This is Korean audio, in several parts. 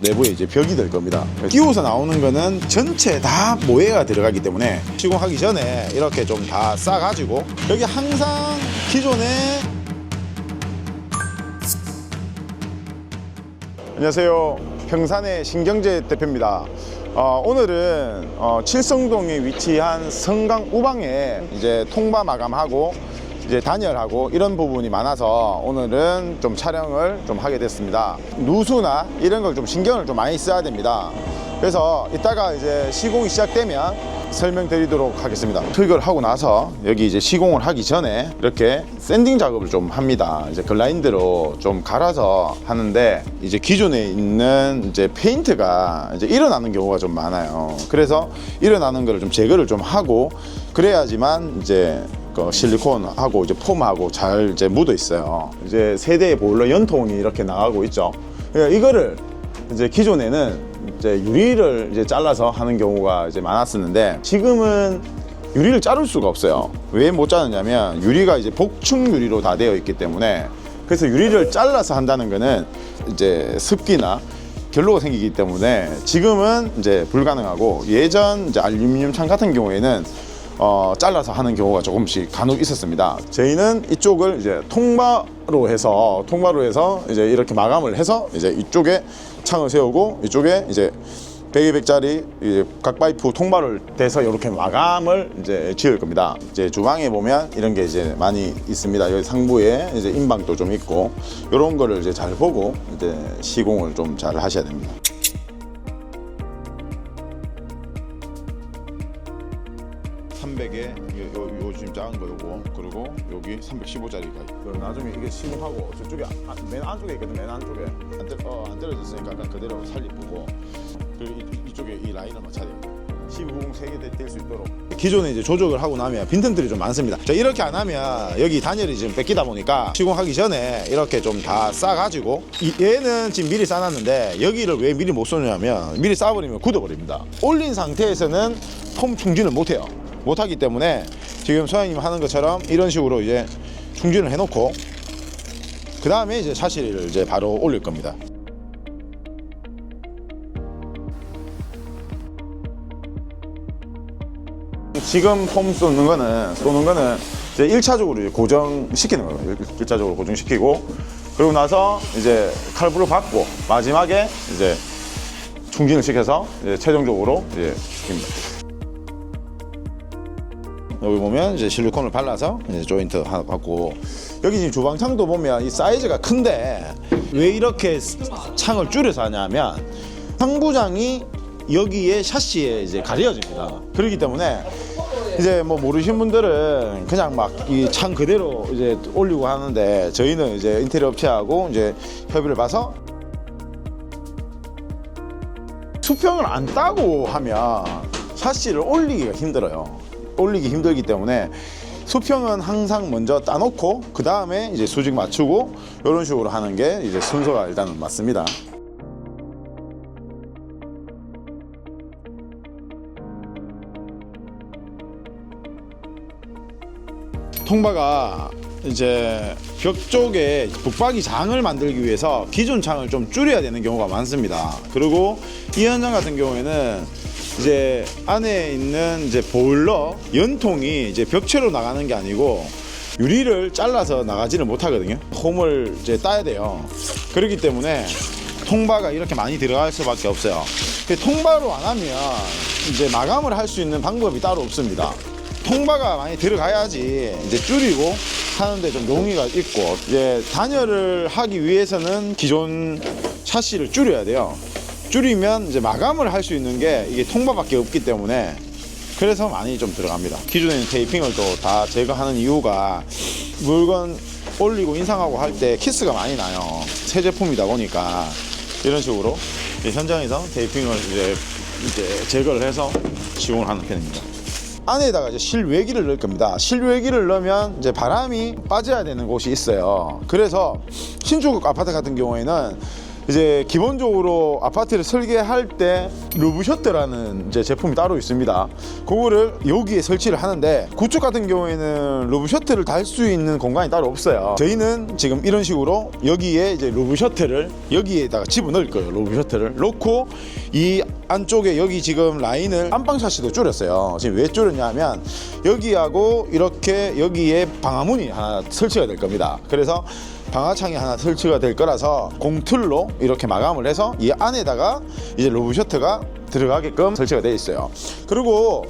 내부에 이제 벽이 될 겁니다. 끼워서 나오는 거는 전체 다 모해가 들어가기 때문에 시공하기 전에 이렇게 좀 다 싸가지고 여기 항상 기존에 안녕하세요. 평산의 신경재 대표입니다. 오늘은 칠성동에 위치한 성강 우방에 이제 통바 마감하고 이제 단열하고 이런 부분이 많아서 오늘은 좀 촬영을 좀 하게 됐습니다. 누수나 이런 걸 좀 신경을 좀 많이 써야 됩니다. 그래서 이따가 이제 시공이 시작되면 설명드리도록 하겠습니다. 특을 하고 나서 여기 이제 시공을 하기 전에 이렇게 샌딩 작업을 좀 합니다. 이제 글라인드로 좀 갈아서 하는데 이제 기존에 있는 이제 페인트가 이제 일어나는 경우가 좀 많아요. 그래서 일어나는 거를 좀 제거를 좀 하고 그래야지만 이제 실리콘하고 이제 폼하고 잘 이제 묻어 있어요. 이제 세대의 보일러 연통이 이렇게 나가고 있죠. 그러니까 이거를 이제 기존에는 이제 유리를 이제 잘라서 하는 경우가 이제 많았었는데 지금은 유리를 자를 수가 없어요. 왜 못 자르냐면 유리가 이제 복층 유리로 다 되어 있기 때문에 그래서 유리를 잘라서 한다는 거는 이제 습기나 결로가 생기기 때문에 지금은 이제 불가능하고 예전 이제 알루미늄 창 같은 경우에는 잘라서 하는 경우가 조금씩 간혹 있었습니다. 저희는 이쪽을 이제 통바로 해서 이제 이렇게 마감을 해서 이제 이쪽에 창을 세우고 이쪽에 이제 100에 100짜리 이제 각파이프 통바를 대서 이렇게 마감을 이제 지을 겁니다. 이제 주방에 보면 이런 게 이제 많이 있습니다. 여기 상부에 이제 인방도 좀 있고 이런 거를 이제 잘 보고 이제 시공을 좀 잘 하셔야 됩니다. 300에 요 지금 작은 거 요거 그리고 여기 315짜리가 나중에 이게 시공하고 저쪽에 맨 안쪽에 있거든. 맨 안쪽에 안 떨어졌으니까 아까 그대로 살리고 그리고 이쪽에 이 라인을 맞춰야 돼요. 1290 3개 될 수 있도록 기존에 이제 조적을 하고 나면 빈틈들이 좀 많습니다. 자, 이렇게 안 하면 여기 단열이 지금 뺏기다 보니까 시공하기 전에 이렇게 좀 다 싸가지고 얘는 지금 미리 싸놨는데 여기를 왜 미리 못 쏘냐면 미리 싸버리면 굳어버립니다. 올린 상태에서는 폼 충진을 못해요. 못하기 때문에 지금 소장님 하는 것처럼 이런 식으로 이제 충진을 해놓고 그 다음에 이제 샤시를 이제 바로 올릴 겁니다. 지금 폼 쏘는 거는 이제 1차적으로 고정시키는 거예요. 1차적으로 고정시키고 그리고 나서 이제 칼부를 받고 마지막에 이제 충진을 시켜서 이제 최종적으로 이제 시킵니다. 여기 보면 이제 실리콘을 발라서 이제 조인트 하고 여기 지금 주방창도 보면 이 사이즈가 큰데 왜 이렇게 창을 줄여서 하냐면 상부장이 여기에 샤시에 이제 가려집니다. 그렇기 때문에 이제 뭐 모르시는 분들은 그냥 막 이 창 그대로 이제 올리고 하는데 저희는 이제 인테리어 업체하고 이제 협의를 봐서 수평을 안 따고 하면 샤시를 올리기가 힘들어요. 올리기 힘들기 때문에 수평은 항상 먼저 따놓고 그 다음에 이제 수직 맞추고 이런 식으로 하는 게 이제 순서가 일단은 맞습니다. 통바가 이제 벽 쪽에 붙박이 장을 만들기 위해서 기존 창을 좀 줄여야 되는 경우가 많습니다. 그리고 이 현장 같은 경우에는 이제 안에 있는 이제 보일러 연통이 이제 벽체로 나가는 게 아니고 유리를 잘라서 나가지는 못하거든요. 홈을 이제 따야 돼요. 그렇기 때문에 통바가 이렇게 많이 들어갈 수밖에 없어요. 통바로 안 하면 이제 마감을 할 수 있는 방법이 따로 없습니다. 통바가 많이 들어가야지 이제 줄이고 하는데 좀 용이가 있고 이제 단열을 하기 위해서는 기존 샤시를 줄여야 돼요. 줄이면 이제 마감을 할 수 있는 게 이게 통바밖에 없기 때문에 그래서 많이 좀 들어갑니다. 기존에는 테이핑을 또 다 제거하는 이유가 물건 올리고 인상하고 할 때 키스가 많이 나요. 새 제품이다 보니까 이런 식으로 현장에서 테이핑을 이제 제거를 해서 시공을 하는 편입니다. 안에다가 이제 실외기를 넣을 겁니다. 실외기를 넣으면 이제 바람이 빠져야 되는 곳이 있어요. 그래서 신축 아파트 같은 경우에는 이제 기본적으로 아파트를 설계할 때 루브 셔터라는 이제 제품이 따로 있습니다. 그거를 여기에 설치를 하는데, 구축 같은 경우에는 루브 셔터를 달 수 있는 공간이 따로 없어요. 저희는 지금 이런 식으로 여기에 이제 루브 셔터를 여기에다가 집어넣을 거예요. 루브 셔터를 놓고 이 안쪽에 여기 지금 라인을 안방 샤시도 줄였어요. 지금 왜 줄였냐면 여기하고 이렇게 여기에 방화문이 하나 설치가 될 겁니다. 그래서 방화창이 하나 설치가 될 거라서 공틀로 이렇게 마감을 해서 이 안에다가 이제 루브 셔터가 들어가게끔 설치가 되어 있어요. 그리고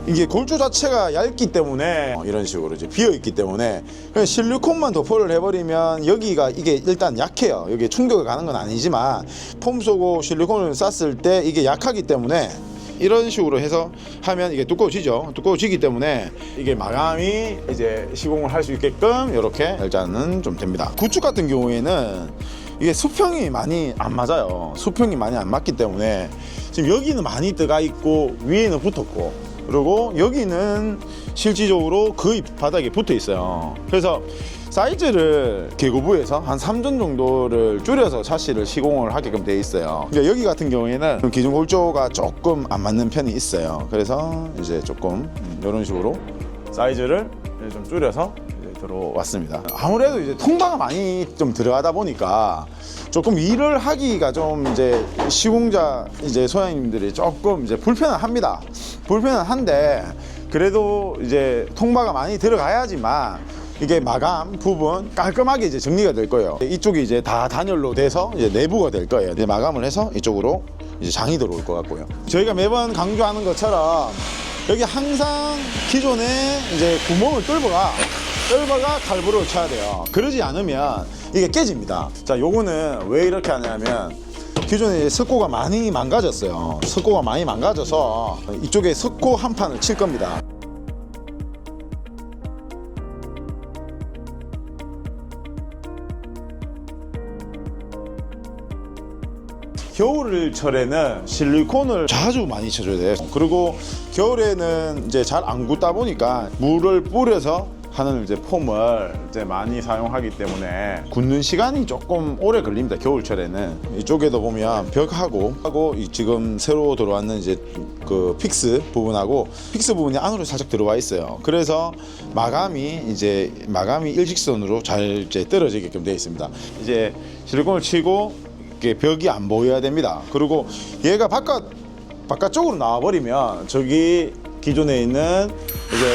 이게 골조 자체가 얇기 때문에 이런 식으로 이제 비어 있기 때문에 그냥 실리콘만 도포를 해버리면 여기가 이게 일단 약해요. 여기 충격이 가는 건 아니지만 폼 쏘고 실리콘을 쌌을 때 이게 약하기 때문에 이런 식으로 해서 하면 이게 두꺼워지죠. 두꺼워지기 때문에 이게 마감이 이제 시공을 할 수 있게끔 이렇게 일단은 좀 됩니다. 구축 같은 경우에는 이게 수평이 많이 안 맞아요. 수평이 많이 안 맞기 때문에 지금 여기는 많이 들어가 있고 위에는 붙었고, 그리고 여기는 실질적으로 거의 바닥에 붙어 있어요. 그래서 사이즈를 계고부에서 한 3전 정도를 줄여서 샤시를 시공을 하게끔 되어 있어요. 그러니까 여기 같은 경우에는 기존 골조가 조금 안 맞는 편이 있어요. 그래서 이제 조금 이런 식으로 사이즈를 좀 줄여서 이제 들어왔습니다. 아무래도 이제 통과가 많이 좀 들어가다 보니까 조금 일을 하기가 좀 이제 시공자 이제 소장님들이 조금 이제 불편합니다. 불편한데 그래도 이제 통과가 많이 들어가야지만 이게 마감 부분 깔끔하게 이제 정리가 될 거예요. 이쪽이 이제 다 단열로 돼서 이제 내부가 될 거예요. 이제 마감을 해서 이쪽으로 이제 장이 들어올 것 같고요. 저희가 매번 강조하는 것처럼 여기 항상 기존에 이제 구멍을 뚫어가 칼부로를 쳐야 돼요. 그러지 않으면 이게 깨집니다. 자, 요거는 왜 이렇게 하냐면 기존에 석고가 많이 망가졌어요. 석고가 많이 망가져서 이쪽에 석고 한 판을 칠 겁니다. 겨울철에는 실리콘을 자주 많이 쳐줘야 돼요. 그리고 겨울에는 이제 잘 안 굳다 보니까 물을 뿌려서 하는 이제 폼을 이제 많이 사용하기 때문에 굳는 시간이 조금 오래 걸립니다. 겨울철에는. 이쪽에도 보면 벽하고 이 지금 새로 들어왔는 이제 그 픽스 부분하고 픽스 부분이 안으로 살짝 들어와 있어요. 그래서 마감이 일직선으로 잘 이제 떨어지게끔 되어 있습니다. 이제 실리콘을 치고 이렇게 벽이 안 보여야 됩니다. 그리고 얘가 바깥쪽으로 나와버리면 저기 기존에 있는 이제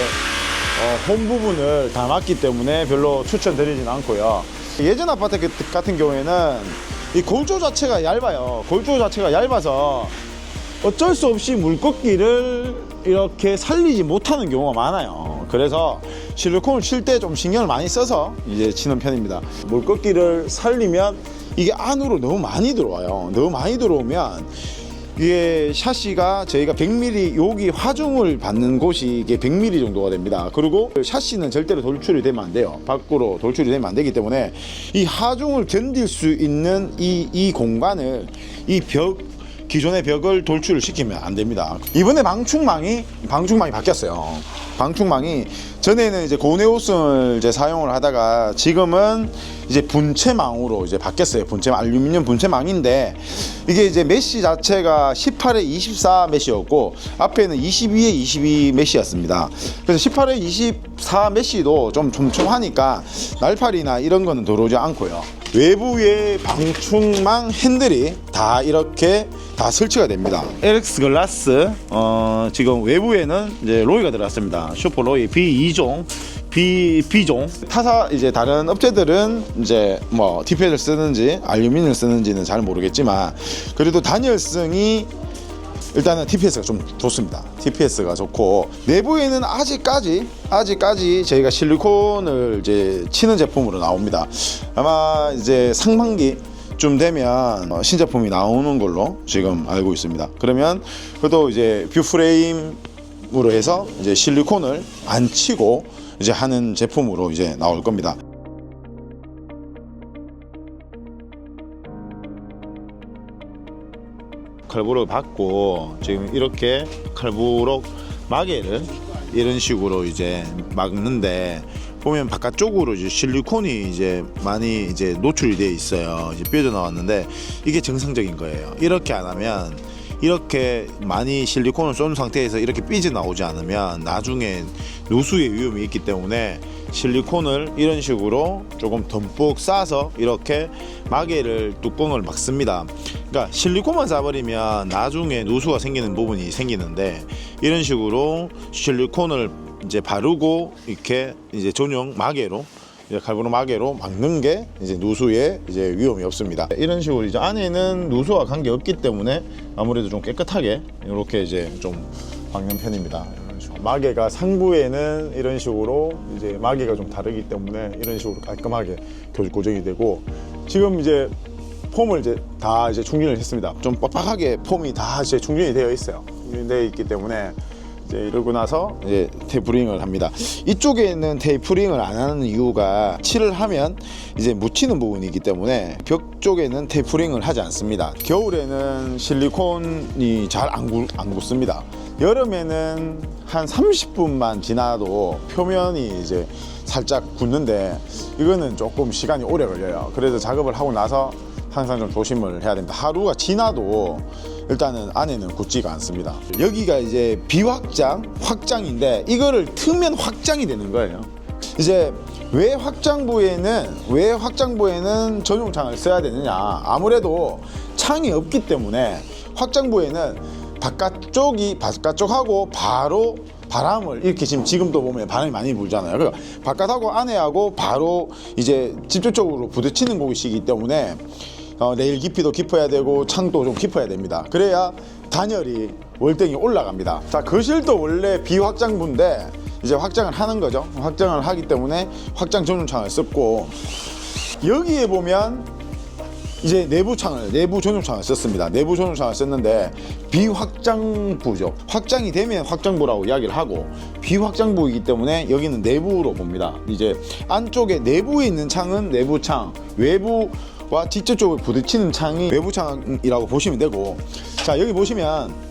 홈 부분을 다 막기 때문에 별로 추천드리진 않고요. 예전 아파트 같은 경우에는 이 골조 자체가 얇아요. 골조 자체가 얇아서 어쩔 수 없이 물꺾기를 이렇게 살리지 못하는 경우가 많아요. 그래서 실리콘을 칠 때 좀 신경을 많이 써서 이제 치는 편입니다. 물꺾기를 살리면 이게 안으로 너무 많이 들어와요. 너무 많이 들어오면 이게 샤시가 저희가 100mm 여기 화중을 받는 곳이 이게 100mm 정도가 됩니다. 그리고 샤시는 절대로 돌출이 되면 안 돼요. 밖으로 돌출이 되면 안 되기 때문에 이 하중을 견딜 수 있는 이 공간을 기존의 벽을 돌출을 시키면 안 됩니다. 이번에 방충망이 바뀌었어요. 방충망이 전에는 이제 고네오슨을 이제 사용을 하다가 지금은 이제 분체망으로 이제 바뀌었어요. 알루미늄 분체망인데 이게 이제 메쉬 자체가 18에 24 메쉬였고 앞에는 22에 22 메쉬였습니다. 그래서 18에 24 메쉬도 좀 촘촘하니까 날파리나 이런 거는 들어오지 않고요. 외부의 방충망 핸들이 다 이렇게 다 설치가 됩니다. LX 글라스 지금 외부에는 이제 로이가 들어갔습니다. 슈퍼 로이 B2종 B종 타사 이제 다른 업체들은 이제 뭐 디펜을 쓰는지 알루미늄을 쓰는지는 잘 모르겠지만 그래도 단열성이 일단은 TPS가 좀 좋습니다. TPS가 좋고 내부에는 아직까지 저희가 실리콘을 이제 치는 제품으로 나옵니다. 아마 이제 상반기 좀 되면 신제품이 나오는 걸로 지금 알고 있습니다. 그러면 그래도 이제 뷰 프레임으로 해서 이제 실리콘을 안 치고 이제 하는 제품으로 이제 나올 겁니다. 칼부럭 받고 지금 이렇게 칼부럭 마개를 이런 식으로 이제 막는데 보면 바깥쪽으로 이제 실리콘이 이제 많이 이제 노출이 되어 있어요. 이제 삐져 나왔는데 이게 정상적인 거예요. 이렇게 안 하면, 이렇게 많이 실리콘을 쏜 상태에서 이렇게 삐져 나오지 않으면 나중에 누수의 위험이 있기 때문에 실리콘을 이런 식으로 조금 듬뿍 싸서 이렇게 마개를 뚜껑을 막습니다. 그러니까 실리콘만 싸버리면 나중에 누수가 생기는 부분이 생기는데, 이런 식으로 실리콘을 이제 바르고 이렇게 이제 전용 마개로, 이제 칼부로 마개로 막는 게 이제 누수에 이제 위험이 없습니다. 이런 식으로 이제 안에는 누수와 관계 없기 때문에 아무래도 좀 깨끗하게 이렇게 이제 좀 박는 편입니다. 마개가 상부에는 이런 식으로 이제 마개가 좀 다르기 때문에 이런 식으로 깔끔하게 고정이 되고, 지금 이제 폼을 이제 다 이제 충전을 했습니다. 좀 빡빡하게 폼이 다 이제 충전이 되어 있어요. 되어 있기 때문에 이제 이러고 나서 이제 테이프링을 합니다. 이쪽에는 테이프링을 안 하는 이유가, 칠을 하면 이제 묻히는 부분이기 때문에 벽 쪽에는 테이프링을 하지 않습니다. 겨울에는 실리콘이 잘 안 굳습니다. 여름에는 한 30분만 지나도 표면이 이제 살짝 굳는데, 이거는 조금 시간이 오래 걸려요. 그래서 작업을 하고 나서 항상 좀 조심을 해야 됩니다. 하루가 지나도 일단은 안에는 굳지가 않습니다. 여기가 이제 확장인데 이거를 트면 확장이 되는 거예요. 이제 왜 확장부에는 전용창을 써야 되느냐? 아무래도 창이 없기 때문에 확장부에는 바깥쪽하고 바로 바람을 이렇게, 지금도 보면 바람이 많이 불잖아요. 그러니까 바깥하고 안에하고 바로 이제 직접적으로 부딪히는 곳이기 때문에 레일 깊이도 깊어야 되고 창도 좀 깊어야 됩니다. 그래야 단열이 월등히 올라갑니다. 자, 거실도 원래 비확장부인데 이제 확장을 하는 거죠. 확장을 하기 때문에 확장 전용창을 썼고, 여기에 보면 이제 내부 전용창을 썼습니다. 내부 전용창을 썼는데 비확장부죠. 확장이 되면 확장부라고 이야기를 하고, 비확장부이기 때문에 여기는 내부로 봅니다. 이제 안쪽에 내부에 있는 창은 내부창, 외부와 직접적으로 부딪히는 창이 외부창이라고 보시면 되고, 자, 여기 보시면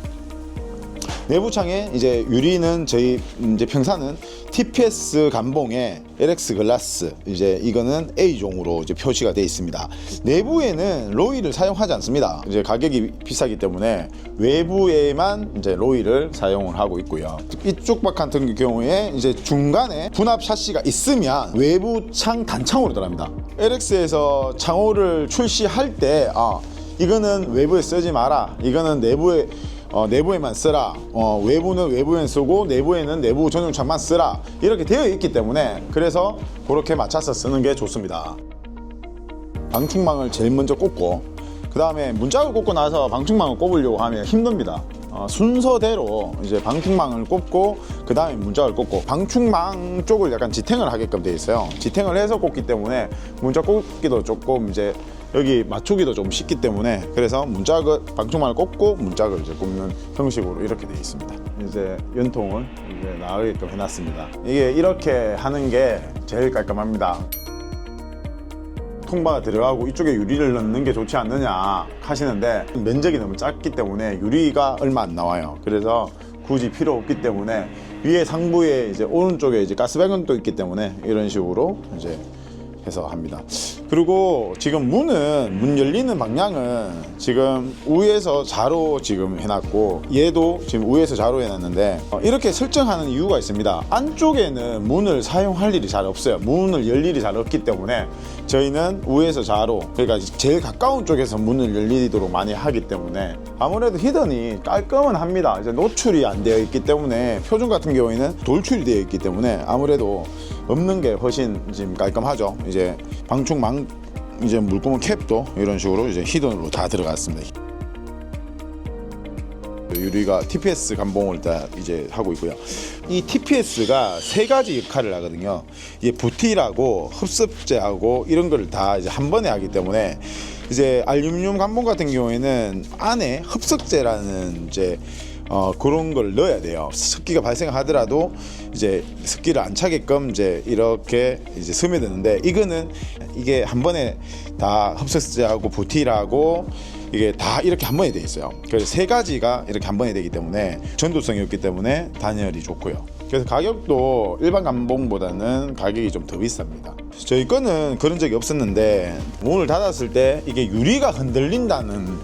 내부창에 이제 유리는 저희 이제 평사는 TPS 감봉에 LX 글라스, 이제 이거는 A종으로 이제 표시가 되어 있습니다. 내부에는 로이를 사용하지 않습니다. 이제 가격이 비싸기 때문에 외부에만 이제 로이를 사용을 하고 있고요. 이쪽 박 같은 경우에 이제 중간에 분합 샤시가 있으면 외부 창 단창으로 들어갑니다. LX에서 창호를 출시할 때 이거는 외부에 쓰지 마라, 이거는 내부에만 쓰라, 외부는 외부에 쓰고 내부에는 내부 전용창만 쓰라, 이렇게 되어 있기 때문에 그래서 그렇게 맞춰서 쓰는 게 좋습니다. 방충망을 제일 먼저 꽂고, 그 다음에 문짝을 꽂고 나서 방충망을 꼽으려고 하면 힘듭니다. 순서대로 이제 방충망을 꼽고 그 다음에 문짝을 꽂고, 방충망 쪽을 약간 지탱을 하게끔 되어 있어요. 지탱을 해서 꽂기 때문에 문짝 꽂기도 조금 이제 여기 맞추기도 좀 쉽기 때문에, 그래서 방충망을 꽂고 문짝을 이제 꼽는 형식으로 이렇게 되어 있습니다. 이제 연통을 이제 나가게끔 해놨습니다. 이게 이렇게 하는 게 제일 깔끔합니다. 통바가 들어가고 이쪽에 유리를 넣는 게 좋지 않느냐 하시는데, 면적이 너무 작기 때문에 유리가 얼마 안 나와요. 그래서 굳이 필요 없기 때문에 위에 상부에 이제 오른쪽에 이제 가스배관도 있기 때문에 이런 식으로 이제 해서 합니다. 그리고 지금 문 열리는 방향은 지금 우에서 좌로 지금 해놨고, 얘도 지금 우에서 좌로 해놨는데, 이렇게 설정하는 이유가 있습니다. 안쪽에는 문을 사용할 일이 잘 없어요. 문을 열 일이 잘 없기 때문에 저희는 우에서 좌로, 그러니까 제일 가까운 쪽에서 문을 열리도록 많이 하기 때문에 아무래도 히든이 깔끔은 합니다. 이제 노출이 안 되어 있기 때문에, 표준 같은 경우에는 돌출이 되어 있기 때문에 아무래도 없는 게 훨씬 지금 깔끔하죠. 이제 방충망 이제 물구멍 캡도 이런 식으로 이제 히든으로 다 들어갔습니다. 유리가 TPS 감봉을 다 이제 하고 있고요. 이 TPS가 세 가지 역할을 하거든요. 이게 부티라고 흡습제하고 이런 걸 다 이제 한 번에 하기 때문에, 이제 알루미늄 감봉 같은 경우에는 안에 흡습제라는 이제 그런 걸 넣어야 돼요. 습기가 발생하더라도 이제 습기를 안 차게끔 이제 이렇게 이제 스며드는데, 이게 한 번에 다 흡습제하고 부티라고 이게 다 이렇게 한 번에 돼 있어요. 그래서 세 가지가 이렇게 한 번에 되기 때문에 전도성이 없기 때문에 단열이 좋고요. 그래서 가격도 일반 감봉보다는 가격이 좀 더 비쌉니다. 저희 거는 그런 적이 없었는데 문을 닫았을 때 이게 유리가 흔들린다는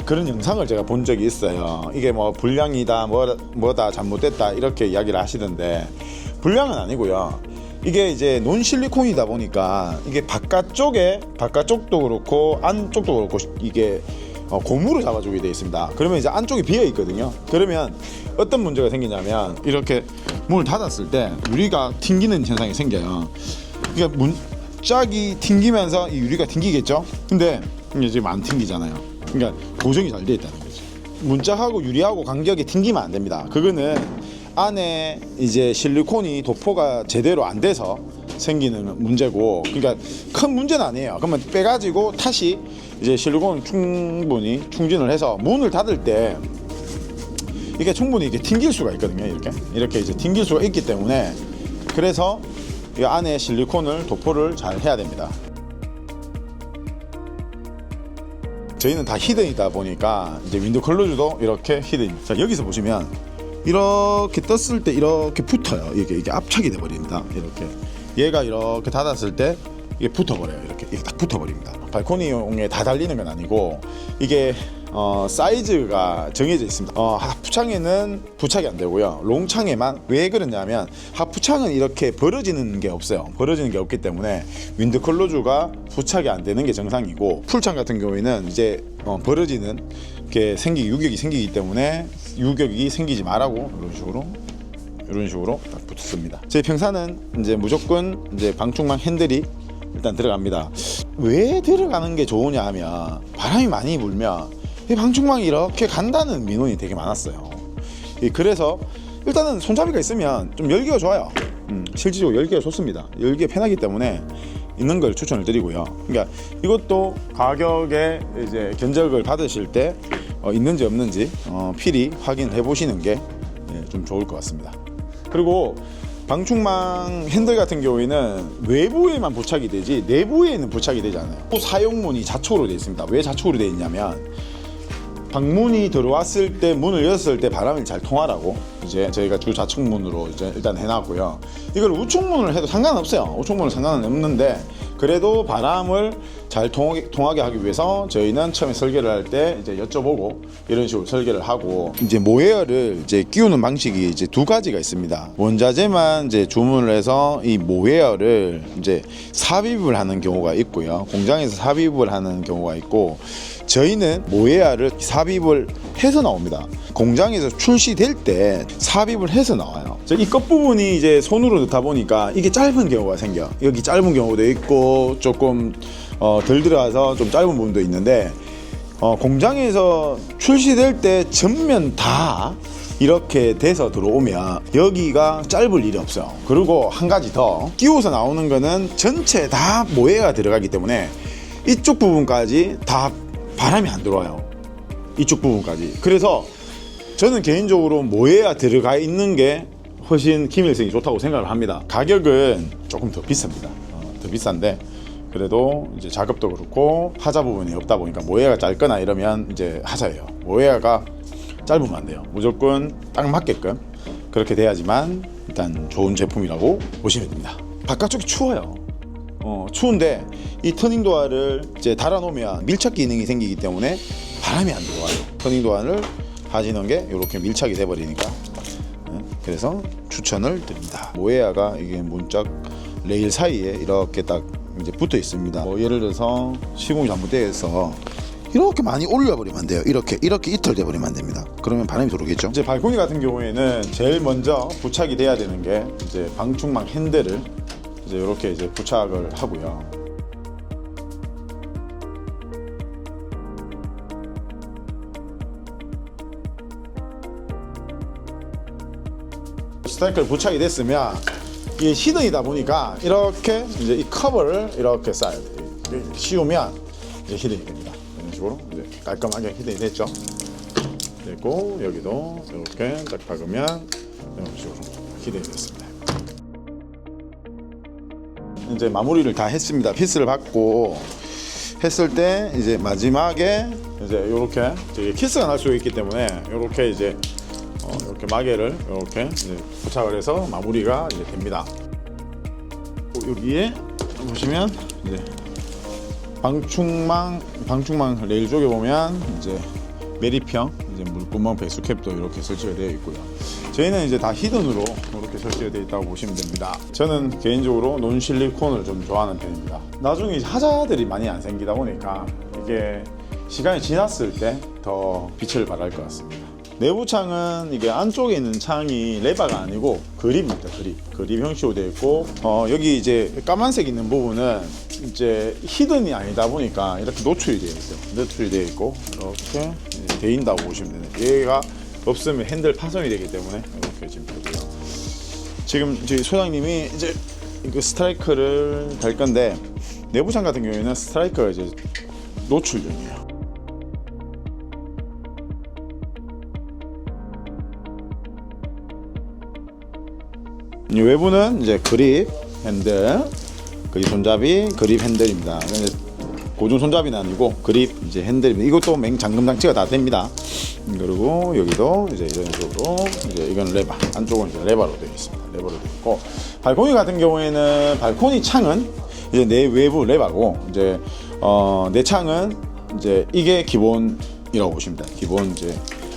그런 영상을 제가 본 적이 있어요. 이게 뭐 불량이다 뭐다 잘못됐다 이렇게 이야기를 하시던데, 불량은 아니고요. 이게 이제 논실리콘이다 보니까 이게 바깥쪽도 그렇고 안쪽도 그렇고 이게 고무로 잡아주게 되어 있습니다. 그러면 이제 안쪽이 비어 있거든요. 그러면 어떤 문제가 생기냐면 이렇게 문을 닫았을 때 유리가 튕기는 현상이 생겨요. 그러니까 문짝이 튕기면서 이 유리가 튕기겠죠. 근데 이게 지금 안 튕기잖아요. 그러니까 고정이 잘 되어 있다는 거죠. 문짝하고 유리하고 간격이 튕기면 안 됩니다. 그거는 안에 이제 실리콘이 도포가 제대로 안 돼서 생기는 문제고, 그러니까 큰 문제는 아니에요. 그러면 빼가지고 다시 이제 실리콘 충분히 충진을 해서 문을 닫을 때 이게 충분히 이게 튕길 수가 있거든요. 이렇게 이제 튕길 수가 있기 때문에, 그래서 이 안에 실리콘을 도포를 잘 해야 됩니다. 저희는 다 히든이다 보니까 이제 윈도우 클로즈도 이렇게 히든. 자, 여기서 보시면 이렇게 떴을 때 이렇게 붙어요. 이게 압착이 돼 버립니다. 이렇게 얘가 이렇게 닫았을 때 이게 붙어버려요. 이렇게 딱 붙어버립니다. 발코니용에 다 달리는 건 아니고 이게 사이즈가 정해져 있습니다. 하프창에는 부착이 안 되고요. 롱창에만. 왜 그러냐면 하프창은 이렇게 벌어지는 게 없어요. 벌어지는 게 없기 때문에 윈드 클로즈가 부착이 안 되는 게 정상이고, 풀창 같은 경우에는 이제 벌어지는 게 유격이 생기기 때문에 유격이 생기지 말라고 이런 식으로 딱 붙습니다. 제 평사는 이제 무조건 이제 방충망 핸들이 일단 들어갑니다. 왜 들어가는 게 좋으냐 하면 바람이 많이 불면 이 방충망이 이렇게 간다는 민원이 되게 많았어요. 그래서 일단은 손잡이가 있으면 좀 열기가 좋아요. 실질적으로 열기가 좋습니다. 열기가 편하기 때문에 있는 걸 추천을 드리고요. 그러니까 이것도 가격에 이제 견적을 받으실 때 있는지 없는지 필히 확인을 해보시는 게 좀 좋을 것 같습니다. 그리고 방충망 핸들 같은 경우에는 외부에만 부착이 되지 내부에는 부착이 되지 않아요. 사용문이 자촉으로 되어 있습니다. 왜 자촉으로 되어 있냐면 방문이 들어왔을 때, 문을 열었을 때 바람이 잘 통하라고 이제 저희가 주 자촉문으로 이제 일단 해놨고요. 이걸 우측문을 해도 상관없어요. 우측문은 상관은 없는데, 그래도 바람을 잘 통하게 하기 위해서 저희는 처음에 설계를 할 때 이제 여쭤보고 이런 식으로 설계를 하고, 이제 모웨어를 이제 끼우는 방식이 이제 두 가지가 있습니다. 원자재만 이제 주문을 해서 이 모웨어를 이제 삽입을 하는 경우가 있고요. 공장에서 삽입을 하는 경우가 있고, 저희는 모웨어를 삽입을 해서 나옵니다. 공장에서 출시될 때 삽입을 해서 나와요. 이 끝부분이 이제 손으로 넣다 보니까 이게 짧은 경우가 생겨. 여기 짧은 경우도 있고 조금 덜 들어가서 좀 짧은 부분도 있는데, 공장에서 출시될 때 전면 다 이렇게 돼서 들어오면 여기가 짧을 일이 없어요. 그리고 한 가지 더, 끼워서 나오는 거는 전체 다 모웨어가 들어가기 때문에 이쪽 부분까지 다 바람이 안 들어와요. 이쪽 부분까지. 그래서 저는 개인적으로 모웨어 들어가 있는 게 훨씬 기밀성이 좋다고 생각을 합니다. 가격은 조금 더 비쌉니다. 더 비싼데 그래도 이제 작업도 그렇고 하자 부분이 없다 보니까 모웨어가 짧거나 이러면 이제 하자예요. 모웨어가 짧으면 안 돼요. 무조건 딱 맞게끔 그렇게 돼야지만 일단 좋은 제품이라고 보시면 됩니다. 바깥쪽이 추워요. 추운데 이 터닝 도어를 이제 달아놓으면 밀착 기능이 생기기 때문에 바람이 안 들어와요. 터닝 도어를 하시는 게 이렇게 밀착이 돼 버리니까, 그래서 추천을 드립니다. 모웨어가 이게 문짝 레일 사이에 이렇게 딱 이제 붙어 있습니다. 예를 들어서 시공이 잘못돼서 이렇게 많이 올려버리면 안 돼요. 이렇게 이틀돼 버리면 안 됩니다. 그러면 바람이 들어오겠죠. 이제 발코니 같은 경우에는 제일 먼저 부착이 돼야 되는 게 이제 방충망 핸들을 이제 이렇게 이제 부착을 하고요. 스타이크를 부착이 됐으면 이게 히든이다 보니까 이렇게 이제 이 커버를 이렇게 쌓아야 돼요. 이렇게 씌우면 이제 히든이 됩니다. 이런 식으로 이제 깔끔하게 히든이 됐죠. 됐고 여기도 이렇게 딱 박으면 이런 식으로 히든이 됐습니다. 이제 마무리를 다 했습니다. 피스를 받고 했을 때 이제 마지막에 이제 이렇게 키스가 날 수 있기 때문에 이렇게 이제 이렇게 마개를 이렇게 이제 부착을 해서 마무리가 이제 됩니다. 여기에 보시면 이제 방충망 레일 쪽에 보면 이제 매립형 이제 물구멍 배수캡도 이렇게 설치가 되어 있고요. 저희는 이제 다 히든으로 이렇게 설치가 되어 있다고 보시면 됩니다. 저는 개인적으로 논실리콘을 좀 좋아하는 편입니다. 나중에 하자들이 많이 안 생기다 보니까 이게 시간이 지났을 때 더 빛을 발할 것 같습니다. 내부 창은 이게 안쪽에 있는 창이 레바가 아니고 그립입니다. 그립 형식으로 되어 있고, 여기 이제 까만색 있는 부분은 이제 히든이 아니다 보니까 이렇게 노출이 되어 있어요. 노출이 되어 있고 이렇게 데인다고 보시면 되네요. 얘가 없으면 핸들 파손이 되기 때문에 이렇게 지금 되고요. 지금 저희 소장님이 이제 그 스트라이크를 달 건데, 내부 창 같은 경우에는 스트라이크가 이제 노출형이에요. 외부는 이제 그립 핸들, 그립 손잡이, 그립 핸들입니다. 고정 손잡이는 아니고 그립 이제 핸들입니다. 이것도 잠금 장치가 다 됩니다. 그리고 여기도 이제 이런 식으로 이제 이건 레바, 안쪽은 이제 레바로 되어 있습니다. 레바로 되어 있고, 발코니 같은 경우에는 발코니 창은 이제 내 외부 레바고, 이제 내 창은 이제 이게 기본이라고 보시면 됩니다. 기본 이제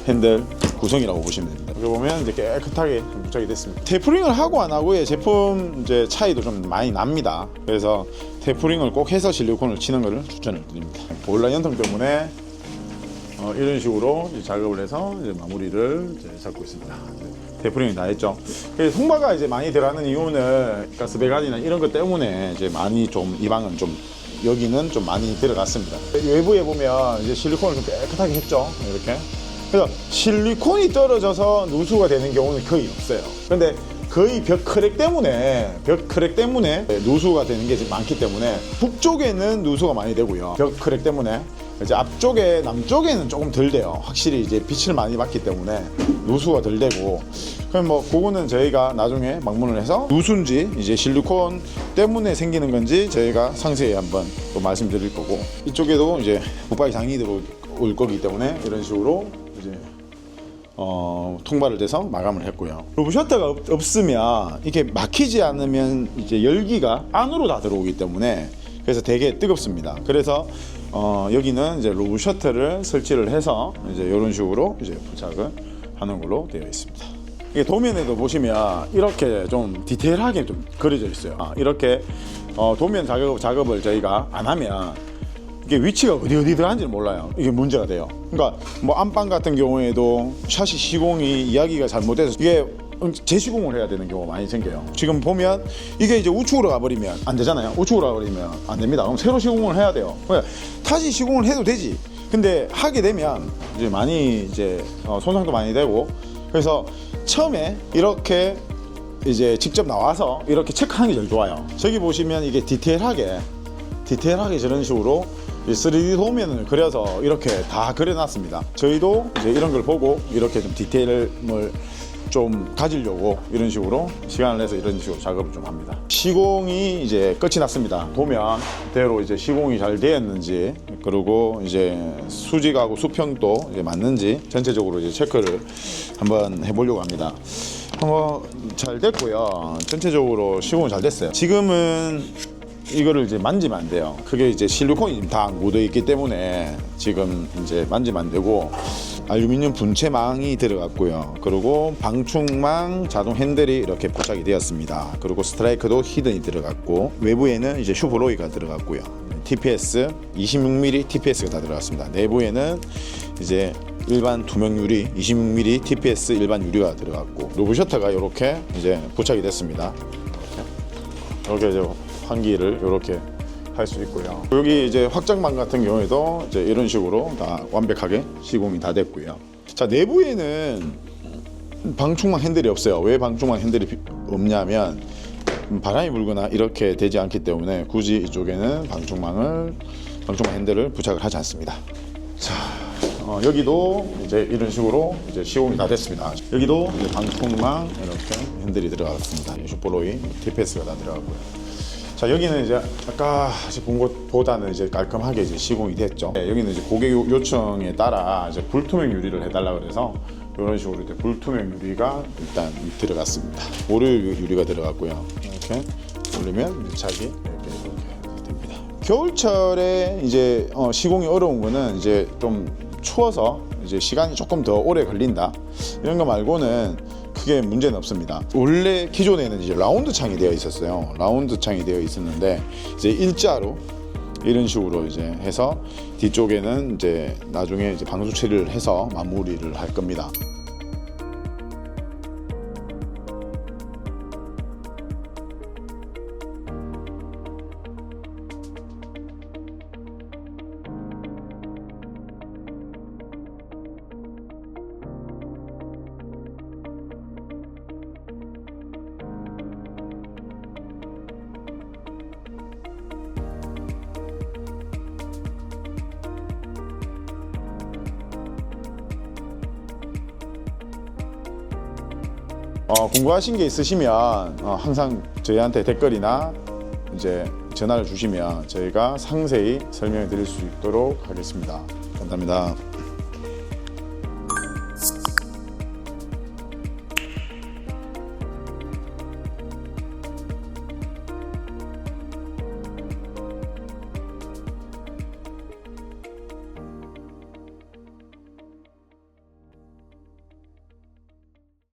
핸들 구성이라고 보시면 됩니다. 여기 보면 이제 깨끗하게 부착이 됐습니다. 테이프링을 하고 안 하고의 제품 이제 차이도 좀 많이 납니다. 그래서 테이프링을 꼭 해서 실리콘을 치는 것을 추천을 드립니다. 보일러 연통 때문에 이런 식으로 이제 작업을 해서 이제 마무리를 이제 잡고 있습니다. 테이프링이 다 했죠. 그래서 송마가 이제 많이 들어가는 이유는 가스배관이나 이런 것 때문에 이제 많이 좀 이 방은 좀 여기는 좀 많이 들어갔습니다. 외부에 보면 이제 실리콘을 좀 깨끗하게 했죠. 이렇게. 그래서 실리콘이 떨어져서 누수가 되는 경우는 거의 없어요. 근데 거의 벽 크랙 때문에 누수가 되는 게 많기 때문에, 북쪽에는 누수가 많이 되고요. 벽 크랙 때문에 이제 앞쪽에 남쪽에는 조금 덜 돼요. 확실히 이제 빛을 많이 받기 때문에 누수가 덜 되고, 그럼 뭐 그거는 저희가 나중에 방문을 해서 누수인지 이제 실리콘 때문에 생기는 건지 저희가 상세히 한번 또 말씀드릴 거고, 이쪽에도 이제 붙박이 장이 들어올 거기 때문에 이런 식으로 이제 통발을 대서 마감을 했고요. 로브 셔터가 없으면 이게 막히지 않으면 이제 열기가 안으로 다 들어오기 때문에 그래서 되게 뜨겁습니다. 그래서 여기는 이제 로브 셔터를 설치를 해서 이제 이런 식으로 이제 부착을 하는 걸로 되어 있습니다. 이게 도면에도 보시면 이렇게 좀 디테일하게 좀 그려져 있어요. 이렇게 도면 작업을 저희가 안 하면 이게 위치가 어디 들어간지를 몰라요. 이게 문제가 돼요. 그러니까 뭐 안방 같은 경우에도 샤시 시공이 이야기가 잘못돼서 이게 재시공을 해야 되는 경우가 많이 생겨요. 지금 보면 이게 이제 우측으로 가버리면 안 되잖아요. 우측으로 가버리면 안 됩니다. 그럼 새로 시공을 해야 돼요. 다시 시공을 해도 되지. 근데 하게 되면 이제 많이 이제 손상도 많이 되고, 그래서 처음에 이렇게 이제 직접 나와서 이렇게 체크하는 게 제일 좋아요. 저기 보시면 이게 디테일하게 저런 식으로 3D 도면을 그려서 이렇게 다 그려놨습니다. 저희도 이제 이런 걸 보고 이렇게 좀 디테일을 좀 가지려고 이런 식으로 시간을 내서 이런 식으로 작업을 좀 합니다. 시공이 이제 끝이 났습니다. 도면대로 이제 시공이 잘 되었는지, 그리고 이제 수직하고 수평도 이제 맞는지 전체적으로 이제 체크를 한번 해보려고 합니다. 잘 됐고요. 전체적으로 시공이 잘 됐어요. 지금은 이거를 이제 만지면 안 돼요. 그게 이제 실리콘이 다 묻어 있기 때문에 지금 이제 만지면 안 되고, 알루미늄 분체망이 들어갔고요. 그리고 방충망 자동 핸들이 이렇게 부착이 되었습니다. 그리고 스트라이크도 히든이 들어갔고, 외부에는 이제 슈퍼로이가 들어갔고요. TPS 26mm TPS가 다 들어갔습니다. 내부에는 이제 일반 투명 유리 26mm TPS 일반 유리가 들어갔고, 로브 셔터가 이렇게 이제 부착이 됐습니다. 이렇게 이제 환기를 이렇게 할 수 있고요. 여기 이제 확장망 같은 경우에도 이제 이런 식으로 다 완벽하게 시공이 다 됐고요. 자, 내부에는 방충망 핸들이 없어요. 왜 방충망 핸들이 없냐면 바람이 불거나 이렇게 되지 않기 때문에 굳이 이쪽에는 방충망 핸들을 부착을 하지 않습니다. 자, 여기도 이제 이런 식으로 이제 시공이 다 됐습니다. 여기도 이제 방충망 이렇게 핸들이 들어갔습니다. 슈퍼로이 TPS가 다 들어갔고요. 자, 여기는 이제 아까 본 것보다는 이제 깔끔하게 이제 시공이 됐죠. 네, 여기는 이제 고객 요청에 따라 이제 불투명 유리를 해달라 그래서 이런 식으로 이제 불투명 유리가 일단 들어갔습니다. 모래 유리가 들어갔고요. 이렇게 올리면 밀착이 이렇게 됩니다. 겨울철에 이제 시공이 어려운 거는 이제 좀 추워서 이제 시간이 조금 더 오래 걸린다 이런 거 말고는 크게 문제는 없습니다. 원래 기존에는 이제 라운드 창이 되어 있었어요. 라운드 창이 되어 있었는데 이제 일자로 이런 식으로 이제 해서 뒤쪽에는 이제 나중에 이제 방수 처리를 해서 마무리를 할 겁니다. 궁금하신 게 있으시면 항상 저희한테 댓글이나 이제 전화를 주시면 저희가 상세히 설명해 드릴 수 있도록 하겠습니다. 감사합니다.